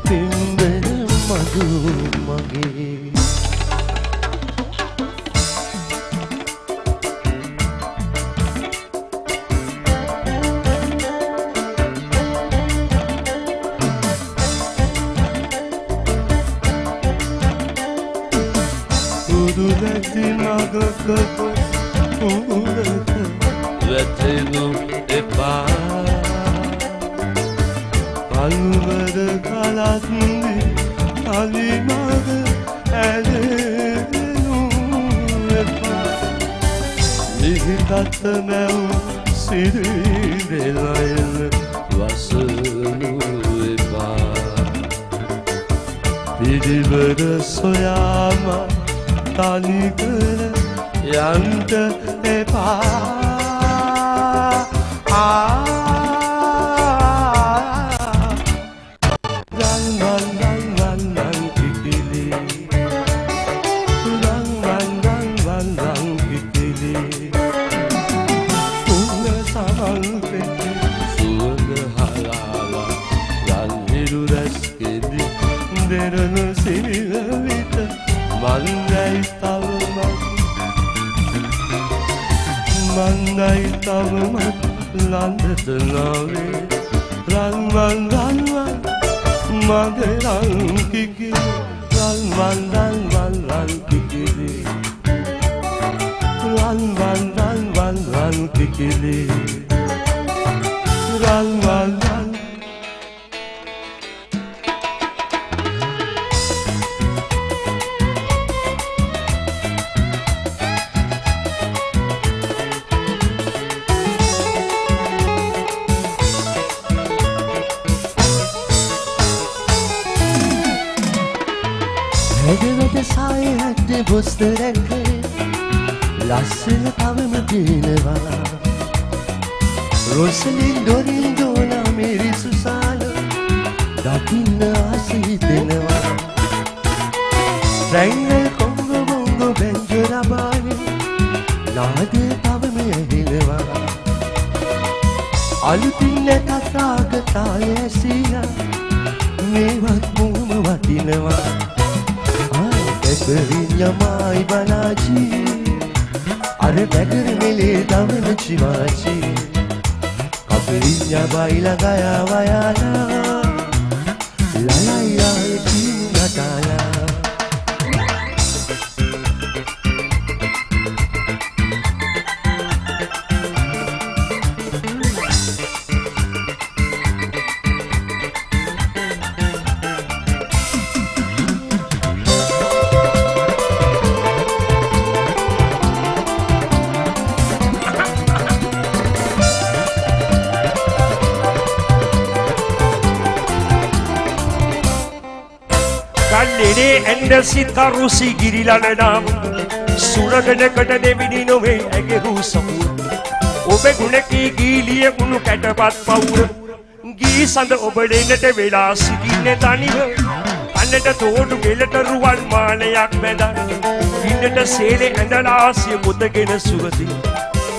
පින්බර මధు මගේ නැති මගක උරක වැටෙනු එපා කල්වර කලත් අලිමග ඇලෙනු එපා නිහිතත් මැව් සිරිදෙලයන වසනු එපා පිරිවර සොයාම තනිකර යන්ට එපා මන්දයි තවමත් ලන්දට නාවේ රන්වන් රන්වන් මගේ රංකිකි රන්වන් රන්වන් රංකිකිලි රන්වන් රන්වන් රංකිකිලි රන්වන් රන් සායහට බොස්තරැක ලස්සන තවම තියෙනවා රොසලින් ඩොරින් ඩෝලා මේරි සුසාල දකින්න ආසිතෙනවා රැංගල් කොංගො බොංගො බැංජො රබානේ නාදේ තවම ඇහෙනවා අලුතින් තථාගතය ඇසිලා මේවත් මොම වටිනවා Berinya mai banaji Are begar mele daman chimaji Kaberinya baila gaya wayala La ya natala Sitaru sigiri lanam Suraganakata devini nove age rusapur Obe gunaki giliya gunu katapat pawur Gi sanda obadenata vela sigine taniva Annata thodu gelata ruwan manayak meda Innata sele andala asiya mudagena sugati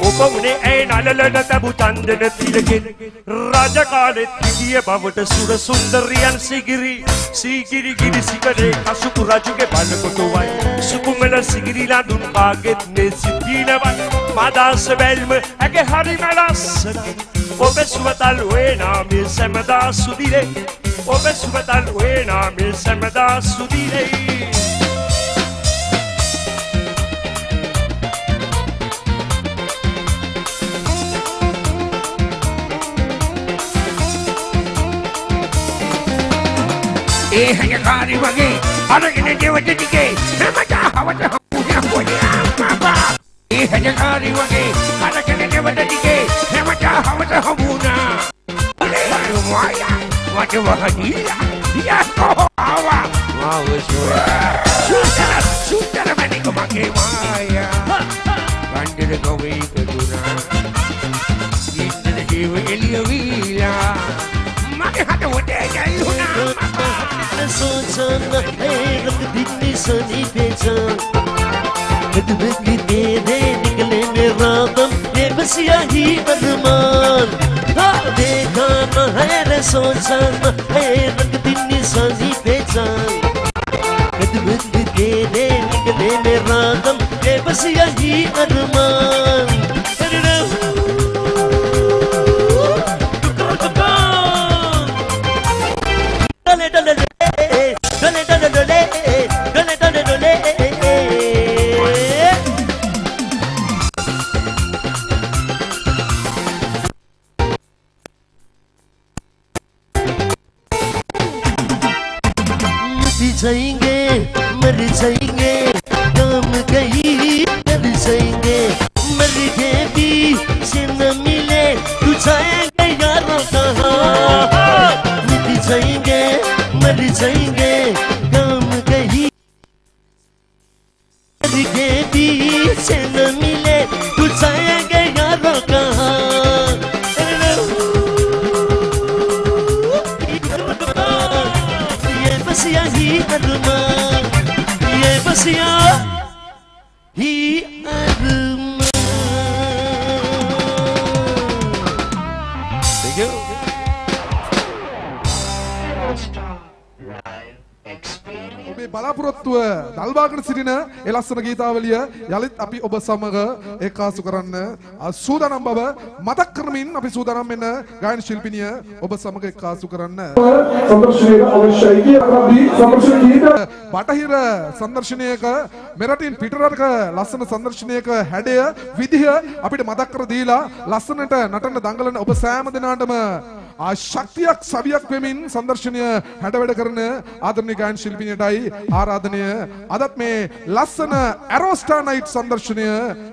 Oba une ay nalalana tabu tandana tilake Raja kale tidiya bavata sura sundariyan sigiri Sigiri giri sigare kasuku rajuge balakotuwai Sukumela sigiri la dun kaget ne sigina vai Madas velme age hari melasana Obe suvatal wena me semada sudire Obe suvatal wena me semada sudire Hanyakari wage, aragene devata tige, namata hawata hamuya hoya maba. Hanyakari wage, aragene devata tige, namata hawata hamuna. Maya, watu wahadila, ya kohawa. Wow, sutara mani kumake maya. Bandira kawe kaduna, inna dewa eliya vila. Mage hata wote jayuna. सोचना है रंग दिखनी सनी पहचान कदम दे दे निकले मेरा दम ये बस यही अरमान देखा न है रे सोचना है रंग दिखनी सनी पहचान कदम दे दे निकले मेरा दम ये बस यही अरमान जाएंगे मर जाएंगे काम कहीं कर जाएंगे मर के भी से न मिले तू जाएंगे यारों कहाँ मिट जाएंगे मर जाएंगे काम कहीं मर के भी से न मिले तू जाएंगे यारों कहाँ ये बस यही अरमान ये बस यही अरमान Thank you. ඔබේ බලාපොරොත්තුව දල්වාගෙන සිටින ඒ ලස්සන ගීතාවලිය යලිත් අපි ඔබ සමග ඒකාසු කරන්න සූදානම් බව මතක් කරමින් අපි සූදානම් වෙන ගායන ශිල්පිනිය ඔබ සමග ඒකාසු කරන්න संदर्शनයේ අවශ්‍යයි කියලා संदर्शन ගීත බටහිර සංදර්ශනයක මෙරටින් පිටරටක ලස්සන සංදර්ශනයක හැඩය විදිහ අපිට මතක් කර දීලා ලස්සනට නටන දඟලන ඔබ සෑම දිනාටම ශක්තියක් සවියක් වෙමින් සංදර්ශනය හැඩ වැඩ කරන ආදරණීය ගායන ශිල්පිනියටයි ආරාධනය අදත් මේ ලස්සන ඇරෝස්ටා නයිට් සංදර්ශනය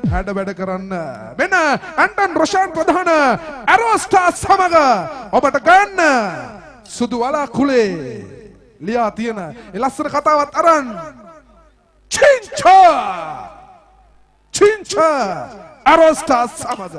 හැඩ වැඩ කරන්න මෙන්න ඇන්ටන් රොෂාන් ප්‍රධාන ඇරෝස්ටා සමග ඔබට ගන්න සුදු වලාකුලේ ලියා තියෙන ඒ ලස්සන කතාවත් අරන් චින්චා ඇරෝස්ටා සමග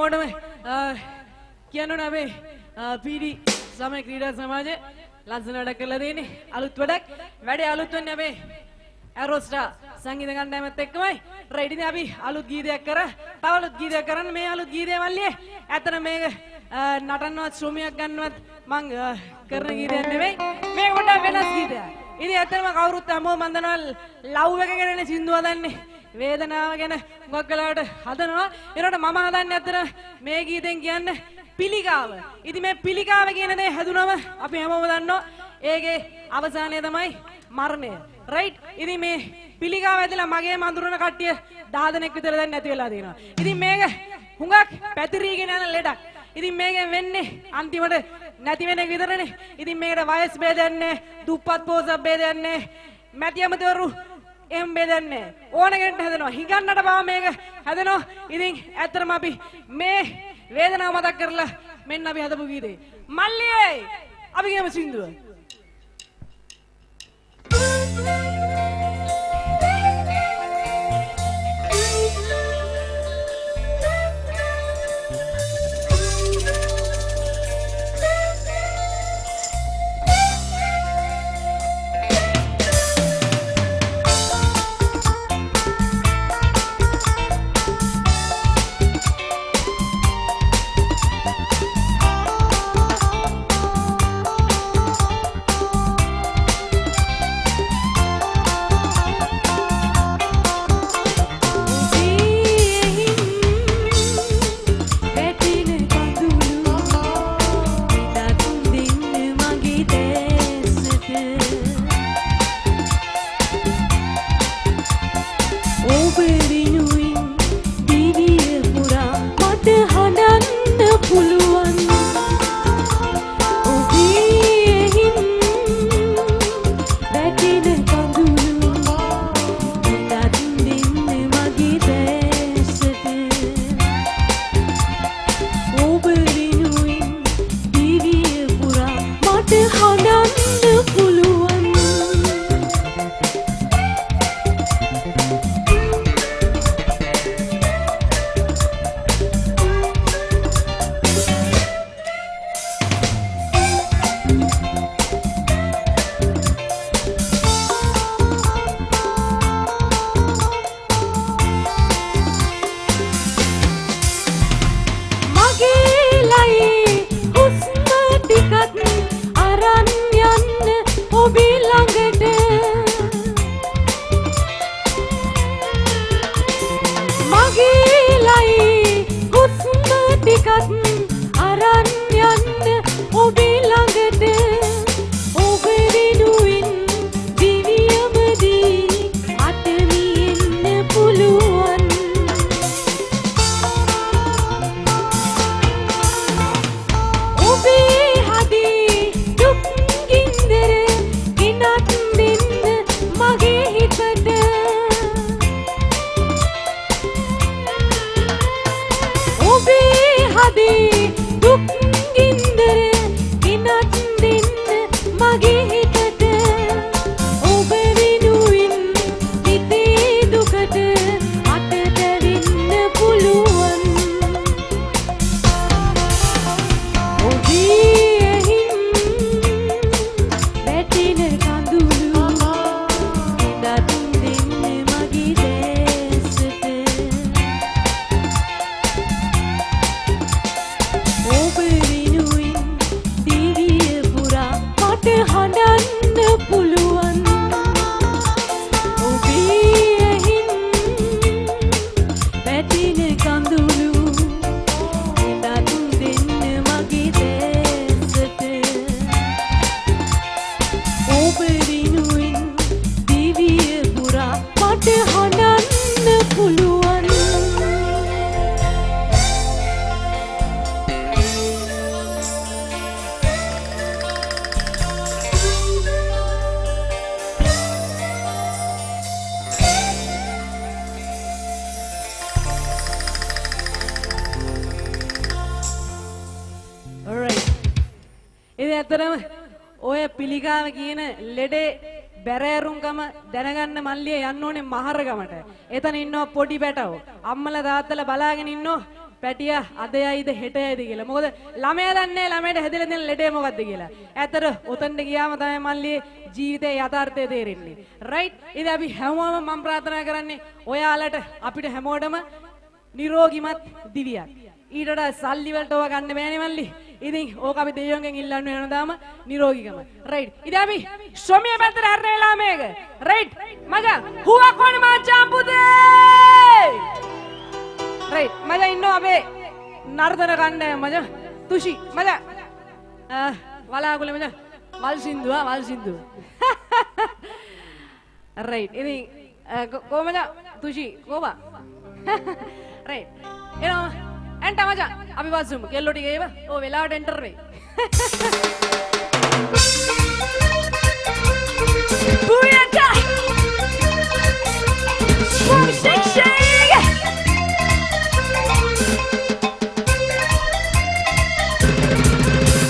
හැමෝටම කියන්න අපේ පීඩි සමය ක්‍රීඩා සමාජය ලස්සන වැඩක් කරලා තියෙන්නේ. අලුත් වැඩක්. වැඩේ අලුත් වෙන්නේ අපේ ඇරෝස්ටා සංගීත කණ්ඩායමත් එක්කමයි. රයිට් ඉතින් අපි අලුත් ගීතයක් කරා. තව අලුත් ගීතයක් කරන්න මේ අලුත් ගීතය මල්ලියේ. ඇත්තට මේක නටන්නවත් ශ්‍රොමියක් ගන්නවත් මං කරන ගීතයක් නෙවෙයි. මේක පොඩ්ඩක් වෙනස් ගීතයක්. ඉතින් ඇත්තටම කවුරුත් හැමෝම මන් දන්නවා ලව් එක ගැනනේ සින්දු හදන්නේ. වේදනාව ගැන මොකක් වෙලාවට හදනවා. ඒනට මම හදන්නේ ඇත්තට මේ ගීතෙන් කියන්නේ පිළිකාව. ඉතින් මේ පිළිකාව කියන දේ හැදුනම අපි හැමෝම දන්නවා ඒකේ අවසානය තමයි මරණය. රයිට්? ඉතින් මේ පිළිකාව ඇදලා මගේ මඳුරන කට්ටිය 10 දෙනෙක් විතර දැන් නැති වෙලා තියෙනවා. ඉතින් මේක හුඟක් පැතිරීගෙන යන ලෙඩක්. ඉතින් මේකෙන් වෙන්නේ අන්තිමට නැති වෙන එක විතරනේ. ඉතින් මේකට වයස් ભેදයක් නැහැ, දුප්පත් පොසත් ભેදයක් නැහැ, මැටි ඇමතිවරු එම් ભેදයක් නැහැ. ඕන කෙනෙක්ට හැදෙනවා. හිඟන්නට බා මේක හැදෙනවා. ඉතින් ඇත්තටම අපි මේ වේදනාව මතක් කරලා මෙන්න අපි හදපු ගීතේ. මල්ලියේ අපි ගියමු සින්දුව. ඇත්තටම ඔය පිළිකාව කියන ලෙඩේ බැරෑරුම්කම දැනගන්න මල්ලිය යන්න ඕනේ මහරගමට. එතන ඉන්නවා පොඩි පැටව. අම්මලා තාත්තලා බලාගෙන ඉන්නවා පැටියා අද යයිද හෙට යයිද කියලා. මොකද ළමයා දන්නේ ළමයට හැදිලා තියෙන ලෙඩේ මොකද්ද කියලා. ඇත්තට උතන්ට ගියාම තමයි මල්ලි ජීවිතේ යථාර්ථය තේරෙන්නේ. රයිට්? ඉතින් අපි හැමෝම මම ප්‍රාර්ථනා කරන්නේ ඔයාලට අපිට හැමෝටම නිරෝගිමත් දිවියක්. ඊට වඩා සල්ලි වලට ඕවා ගන්න බෑනේ මල්ලි. ඉතින් ඕක අපි දෙයියන්ගෙන් ඉල්ලන්න වෙනදාම නිරෝගීකම. රයිට්. ඉතින් අපි ශ්‍රමයේ පැත්තට හරන වෙලාව මේක. රයිට්. මචං හුවක් වන මචං පුතේ. රයිට්. මචං ඉන්නවා අපේ නර්තන කණ්ඩායම මචං. තුෂි මචං. වලාකුලේ මචං. වල් සින්දුව. රයිට්. ඉතින් කොහමද තුෂි කොහොම? රයිට්. එනවා එන්ට මචං අපි වස්සුමු කෙල්ලෝ ටික ඒව ඔය වෙලාවට එන්ටර් වෙයි. Booyaka! Boom, shake, shake!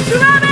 Tsunami!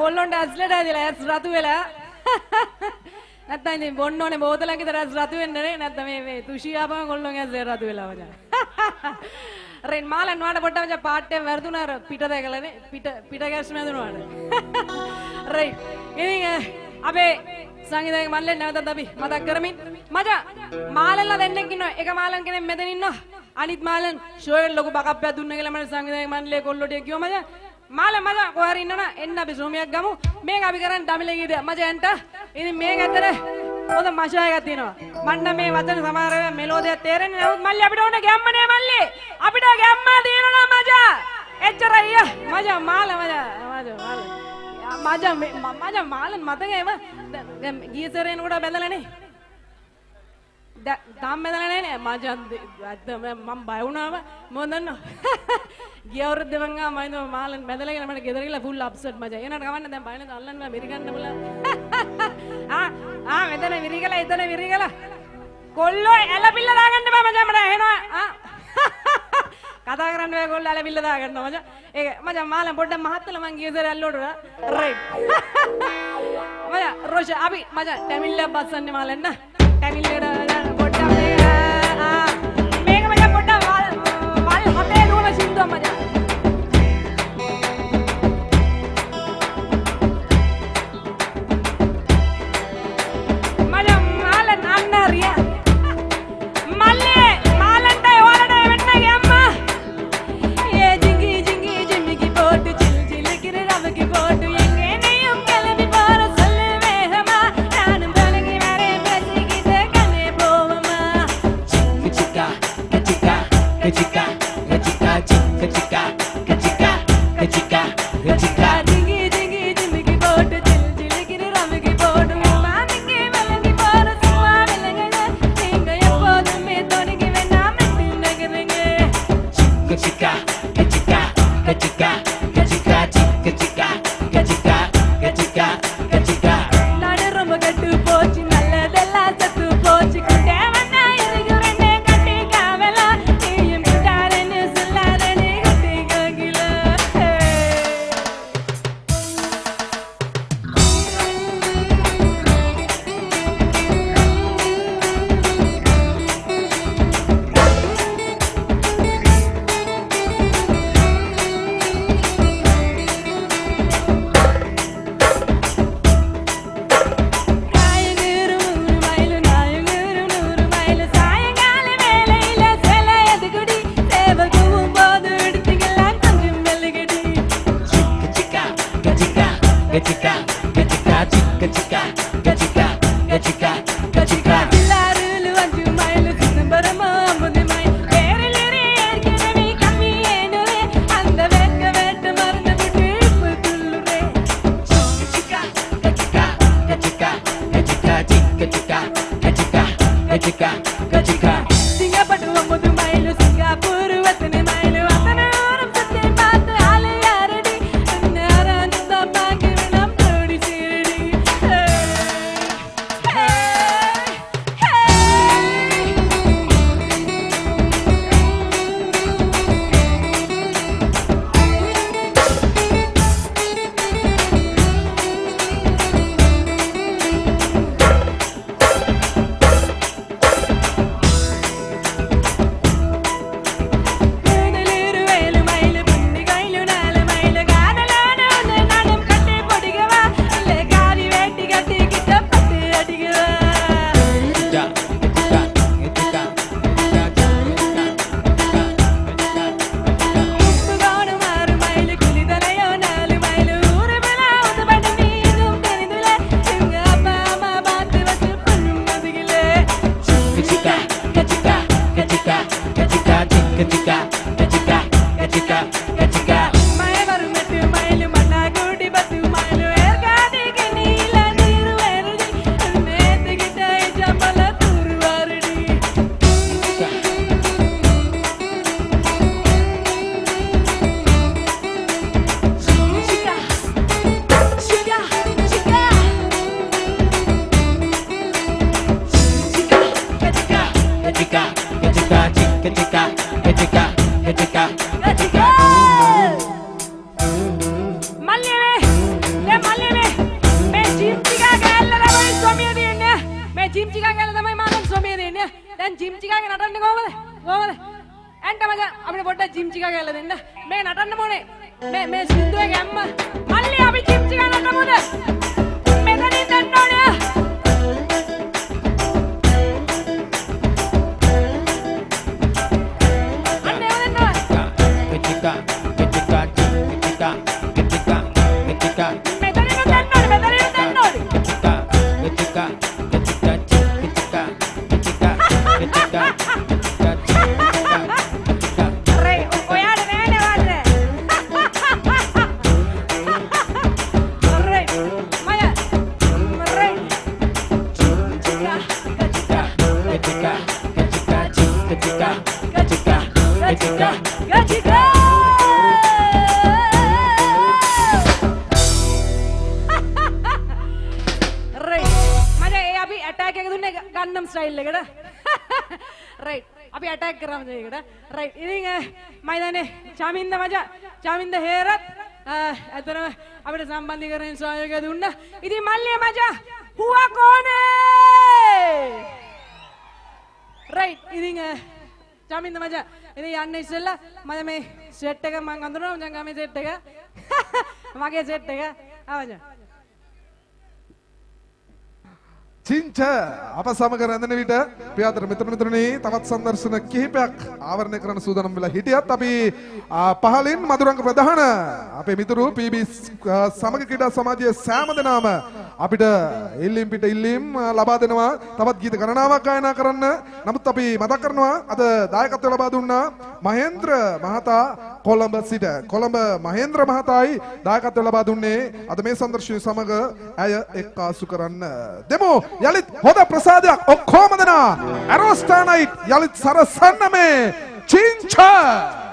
කොල්ලොන්ට ඇස්ලට ඇදිලා ඇස් රතු වෙලා නැත්තම් ඉතින් බොන්න ඕනේ බෝතලක් විතර ඇස් රතු වෙන්න නේ නැත්තම් මේ තුෂි ආපම කොල්ලොන් ඇස් රතු වෙලා මචං රෙන් මාලන් වාඩ පොඩ්ඩක් මචං පාට් එක වැරදුනා අර පිට දැකලානේ පිට ගැස් මැදුනාට රයිට් ඉතින් අපේ සංගීතයේ මල්ලෙන් නැවතත් අපි මතක් කරමින් මචං මාලන්ලා දෙන්නෙක් ඉන්නවා එක මාලන් කෙනෙක් මෙතන ඉන්නවා අනිත් මාලන් ෂෝයර් ලොකු බකප්පයක් දුන්න කියලා මට සංගීතයේ මල්ලේ කොල්ලෝ ටික කිව්වා මචං මාල මචං කොහරි ඉන්නවනම් එන්න අපි ශ්‍රෝමියක් ගමු මේක අපි කරන්නේ දමිලේ ගීතය මචං එන්ට ඉතින් මේක ඇත්තට හොඳ මෂා එකක් තියෙනවා මන්න මේ වචන සමහර වෙලාව මෙලෝදියක් තේරෙන්නේ නැහොත් මල්ලි අපිට ඕනේ ගැම්මනේ මල්ලි අපිට ගැම්ම තියෙනවා මචං එච්චරයි මචං මාල මචං මාලන් මතකේම දැන් ගිය සැරේන කොට බැලලානේ. තාම බැලලා නැහැ මචං මම බය වුණාම මොකද දන්නව? ගිය අවුරුද්දේ මං ආ මම මාලන් බැලලා කියලා මට ගෙදර ගිහලා ෆුල් අප්සෙට් මචං. එනකට කවන්න දැන් බයනේ අල්ලන්න බෑ මිරිගන්න බලා. මෙතන විරිගලා එතන විරිගලා. කොල්ලෝ ඇලපිල්ල දාගන්න බෑ මචං මට එනවා. කතා කරන්න බෑ කොල්ලෝ ඇලපිල්ල දාගන්න මචං. ඒක මචං මාලන් පොඩ්ඩක් මහත්තලා මං ගිය සැරේ ඇල්ලුවට රයිට්. මචං රොෂ අපි මචං ටැමිල්ල බස්සන්නේ මාලන් නා. ටැමිල්ලේට පොඩ්ඩක් මේක මචං පොඩ්ඩක් වල් හතේ දුවන සින්දුවක් මචං. Gajika, Gajika. Right. මම ඒ අපි ඇටැක් එක දුන්නේ ගන්නම් ස්ටයිල් එකට. Right. අපි ඇටැක් කරාම ඒකට. Right. ඉතින් මම දන්නේ චමින්ද මචං චමින්ද හේරත් අතන අපිට සම්බන්ධීකරණ සහයෝගය දුන්නා. ඉතින් මල්ලිය මචං හුවා කොනේ? Right. ඉතින් චමින්ද මචං ඉතින් යන්න ඉස්සෙල්ලා මම මේ සෙට් එක මම අඳුරනවා මචං ගමේ සෙට් එක. මගේ සෙට් එක. ආවද? චින්ච අප සමග රැඳෙන විට අපි අතර මිතුරුනි තවත් සංදර්ශන කිහිපයක් ආවරණය කරන්න සූදානම් වෙලා හිටියත් අපි පහලින් මధుරංග ප්‍රධාන අපේ මිතුරු PB සමග ක්‍රීඩා සමාජයේ සෑම දෙනාම අපිට ඉල්ලීම් පිට ඉල්ලීම් ලබා දෙනවා තවත් ගීත ගණනාවක් ගායනා කරන්න. නමුත් අපි මතක් කරනවා අද දායකත්වය ලබා දුන්නා මහේන්ද්‍ර මහතා කොළඹ සිට. කොළඹ මහේන්ද්‍ර මහතායි දායකත්වය ලබා දුන්නේ අද මේ සංදර්ශනය සමග ඇය එක්කාසු කරන්න. දෙමු යලිත් හොඳ ප්‍රසාදයක් ඔක්කොම දෙනා ඇරෝස්ටා නයිට් යලිත් සරසන්න මේ චින්චා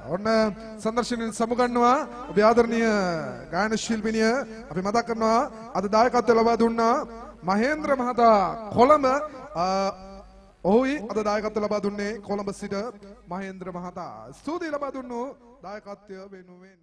ඔන්න සම්දර්ශනයෙන් සමුගන්නවා අපි ආදරණීය ගායන ශිල්පිනිය අපි මතක් කරනවා අද දායකත්වය ලබා දුන්නා මහේන්ද්‍ර මහතා කොළඹ ඔහුයි අද දායකත්වය ලබා දුන්නේ කොළඹ සිට මහේන්ද්‍ර මහතා ස්තුතියි ලබා දුන්නු දායකත්වය වෙනුවෙන්